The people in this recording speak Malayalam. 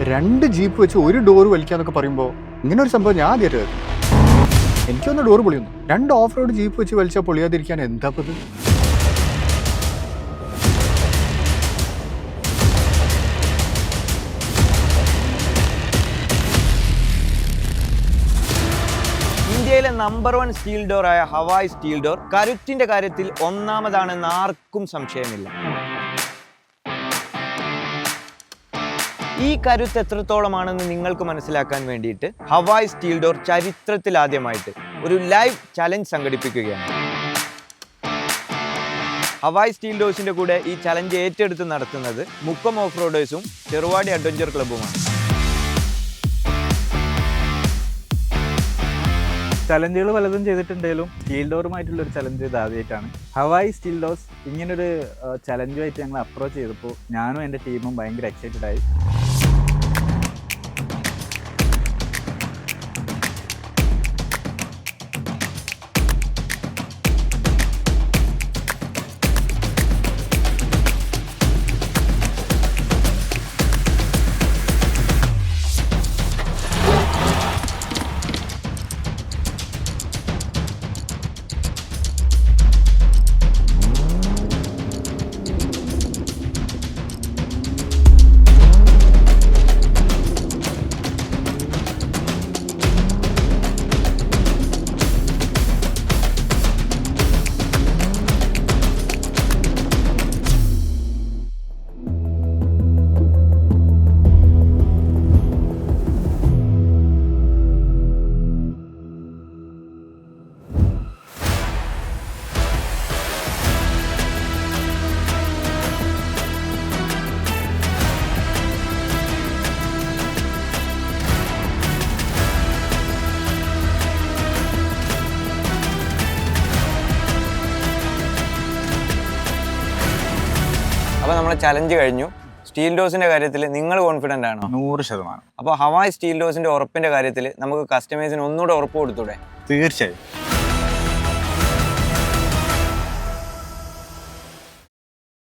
2 ജീപ്പ് വെച്ച് ഒരു ഡോർ വലിക്കാന്നൊക്കെ പറയുമ്പോൾ ഇങ്ങനെ ഒരു സംഭവം ഞാൻ ആദ്യമായിട്ട് കേൾക്കുന്നു. എനിക്കൊന്ന് ഡോർ പൊളിയുന്നു. 2 ഓഫ് റോഡ് ജീപ്പ് വെച്ച് വലിച്ചാൽ പൊളിയാതിരിക്കാൻ എന്താ പത്? ഇന്ത്യയിലെ നമ്പർ 1 സ്റ്റീൽ ഡോർ ആയ ഹവായ് സ്റ്റീൽ ഡോർ കരുത്തിന്റെ കാര്യത്തിൽ ഒന്നാമതാണെന്ന് ആർക്കും സംശയമില്ല. ഈ കരുത്ത് എത്രത്തോളമാണെന്ന് നിങ്ങൾക്ക് മനസ്സിലാക്കാൻ വേണ്ടിയിട്ട് ഹവായ് സ്റ്റീൽ ഡോർ ചരിത്രത്തിൽ ആദ്യമായിട്ട് ഒരു ലൈവ് ചലഞ്ച് സംഘടിപ്പിക്കുകയാണ്. ഹവായ് സ്റ്റീൽ ഡോഴ്സിന്റെ കൂടെ ഈ ചലഞ്ച് ഏറ്റെടുത്ത് നടത്തുന്നത് മുക്കം ഓഫ് റോഡേഴ്സും ചെറുവാടി അഡ്വഞ്ചർ ക്ലബ്ബുമാണ്. ചലഞ്ചുകൾ പലതും ചെയ്തിട്ടുണ്ടെങ്കിലും സ്റ്റീൽ ഡോറുമായിട്ടുള്ള ഒരു ചലഞ്ച് ഇത് ആദ്യമായിട്ടാണ്. ഹവായ് സ്റ്റീൽ ഡോർസ് ഇങ്ങനൊരു ചലഞ്ചുമായിട്ട് ഞങ്ങൾ അപ്രോച്ച് ചെയ്തപ്പോൾ ഞാനും എൻ്റെ ടീമും ഭയങ്കര എക്സൈറ്റഡ് ആയി. അപ്പോൾ നമ്മുടെ ചലഞ്ച് കഴിഞ്ഞു. സ്റ്റീൽ ഡോസിന്റെ കാര്യത്തിൽ നിങ്ങൾ കോൺഫിഡൻ്റ് ആണോ? 100%. അപ്പോൾ ഹവായ് സ്റ്റീൽ ഡോസിന്റെ ഉറപ്പിന്റെ കാര്യത്തിൽ നമുക്ക് കസ്റ്റമേഴ്സിന് ഒന്നുകൂടെ ഉറപ്പ് കൊടുത്തൂടെ? തീർച്ചയായും.